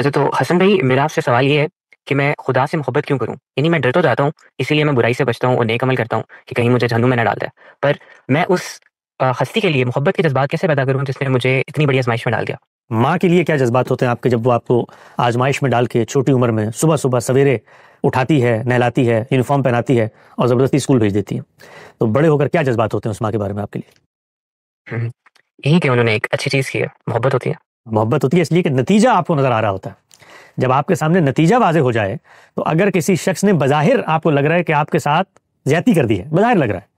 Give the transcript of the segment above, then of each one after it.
अच्छा तो हसन भाई मेरा आपसे सवाल ये है कि मैं खुदा से मोहब्बत क्यों करूं? यानी मैं डर तो जाता हूँ, इसीलिए मैं बुराई से बचता हूँ और नेक अमल करता हूँ कि कहीं मुझे जहन्नुम में ना डाल दे। पर मैं उस हस्ती के लिए मोहब्बत के जज़्बात कैसे पैदा करूँ जिसने मुझे इतनी बड़ी आज़माइश में डाल दिया? माँ के लिए क्या जज्बात होते हैं आपके, जब वो आपको आजमाइश में डाल के छोटी उम्र में सुबह सुबह सवेरे उठाती है, नहलाती है, यूनिफॉर्म पहनाती है और ज़बरदस्ती स्कूल भेज देती है। तो बड़े होकर क्या जज्बात होते हैं उस माँ के बारे में आपके लिए? हुँ, यही कि उन्होंने एक अच्छी चीज़ की है, मोहब्बत होती है। मोहब्बत होती है इसलिए कि नतीजा आपको नज़र आ रहा होता है। जब आपके सामने नतीजा वाज़ेह हो जाए, तो अगर किसी शख्स ने बज़ाहिर आपको लग रहा है कि आपके साथ ज़्यादती कर दी है, बज़ाहिर लग रहा है।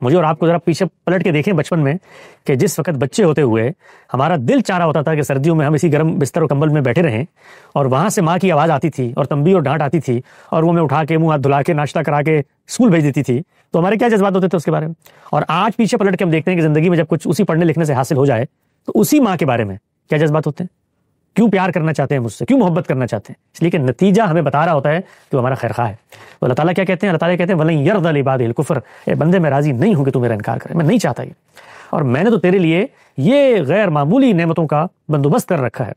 मुझे और आपको ज़रा पीछे पलट के देखें बचपन में कि जिस वक़्त बच्चे होते हुए हमारा दिल चाह रहा होता था कि सर्दियों में हम इसी गर्म बिस्तर और कंबल में बैठे रहें और वहाँ से माँ की आवाज़ आती थी और तंबी और डाँट आती थी और वो हमें उठा के मुँह हाथ धुला के नाश्ता करा के स्कूल भेज देती थी, तो हमारे क्या जज़्बात होते थे उसके बारे में। और आज पीछे पलट के हम देखते हैं कि ज़िंदगी में जब कुछ उसी पढ़ने लिखने से हासिल हो जाए, तो उसी माँ के बारे में क्या जज़्बात होते हैं। क्यों प्यार करना चाहते हैं मुझसे, क्यों मोहब्बत करना चाहते हैं? इसलिए कि नतीजा हमें बता रहा होता है कि वो हमारा खैरखा है। तो अल्लाह ताला क्या कहते हैं? अल्लाह ताला कहते हैं वलन यर्दा लिबादिल कुफ्र, ए बंदे मैं राजी नहीं हूं कि तू मेरा इनकार करे, मैं नहीं चाहता ये, और मैंने तो तेरे लिए ये गैर मामूली नेमतों का बंदोबस्त कर रखा है।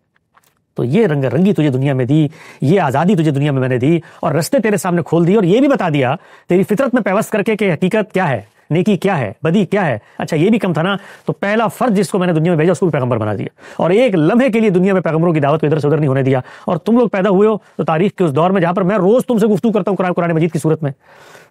तो ये रंग रंगी तुझे दुनिया में दी, ये आज़ादी तुझे दुनिया में मैंने दी और रास्ते तेरे सामने खोल दिए और ये भी बता दिया तेरी फितरत में पैवस्त करके कि हकीकत क्या है, नेकी क्या है, बदी क्या है। अच्छा ये भी कम था ना, तो पहला फर्ज जिसको मैंने दुनिया में भेजा उसको भी पैगंबर बना दिया और एक लम्हे के लिए दुनिया में पैगंबरों की दावत को इधर से उधर नहीं होने दिया। और तुम लोग पैदा हुए हो तो तारीख के उस दौर में जहां पर मैं रोज तुमसे गुफ्तगू करता हूँ कुरान मजीद की सूरत में।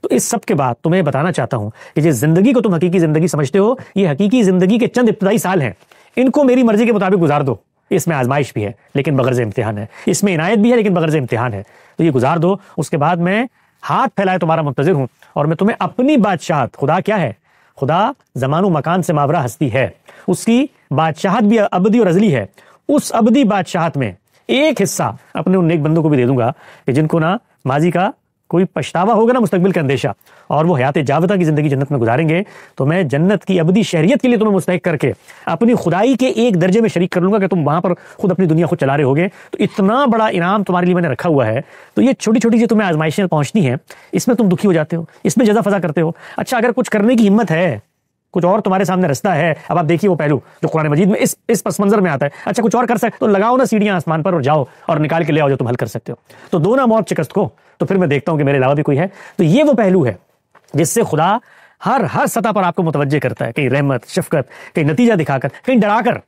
तो इस सब के बाद तुम्हें बताना चाहता हूं कि जिस जिंदगी को तुम हकीकी जिंदगी समझते हो, ये हकीकी जिंदगी के चंद इब्तदाई साल हैं, इनको मेरी मर्जी के मुताबिक गुजार दो। इसमें आजमाइश भी है लेकिन बगर्ज इम्तिहान है, इसमें इनायत भी है लेकिन बगर्ज इम्तिहान है। तो ये गुजार दो, उसके बाद मैं हाथ फैलाए तुम्हारा मुंतजिर हूं और मैं तुम्हें अपनी बादशाहत, खुदा क्या है, खुदा जमानो मकान से मावरा हस्ती है, उसकी बादशाहत भी अबदी और अजली है। उस अबदी बादशाहत में एक हिस्सा अपने उन नेक बंदों को भी दे दूंगा कि जिनको ना माजी का कोई पछतावा होगा ना मुस्तकबिल का अंदेशा, और वो हयात जावता की जिंदगी जन्नत में गुजारेंगे। तो मैं जन्नत की अबदी शहरियत के लिए तुम्हें मुस्तहिक करके अपनी खुदाई के एक दर्जे में शरीक कर लूंगा कि तुम वहां पर खुद अपनी दुनिया खुद चला रहे होगे। तो इतना बड़ा इनाम तुम्हारे लिए मैंने रखा हुआ है। तो ये छोटी छोटी जो तुम्हें आजमाइशें पहुंचती हैं, इसमें तुम दुखी हो जाते हो, इसमें जजा फजा करते हो। अच्छा अगर कुछ करने की हिम्मत है, कुछ और तुम्हारे सामने रास्ता है, अब आप देखिए वो पहलू जो कुरान मजीद में इस पस मंजर में आता है। अच्छा कुछ और कर सकते तो लगाओ ना सीढ़ियां आसमान पर और जाओ और निकाल के ले आओ जो तुम हल कर सकते हो। तो दो ना मौत शिकस्त को, तो फिर मैं देखता हूं कि मेरे अलावा भी कोई है। तो ये वो पहलू है जिससे खुदा हर सतह पर आपको मुतवज्जे करता है, कहीं रहमत शफकत, कहीं नतीजा दिखाकर, कहीं डराकर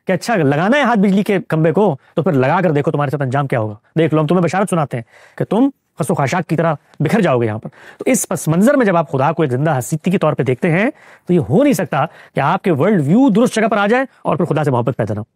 कि अच्छा लगाना है हाथ बिजली के खंबे को तो फिर लगा कर देखो तुम्हारे साथ अंजाम क्या होगा। देख लो हम तुम्हें बशारत सुनाते हैं कि तुम खसो खाशाक की तरह बिखर जाओगे यहाँ पर। तो इस पस मंजर में जब आप खुदा को एक जिंदा हस्ती के तौर पे देखते हैं, तो ये हो नहीं सकता कि आपके वर्ल्ड व्यू दुरुस्त जगह पर आ जाए और फिर खुदा से मोहब्बत पैदा ना हो।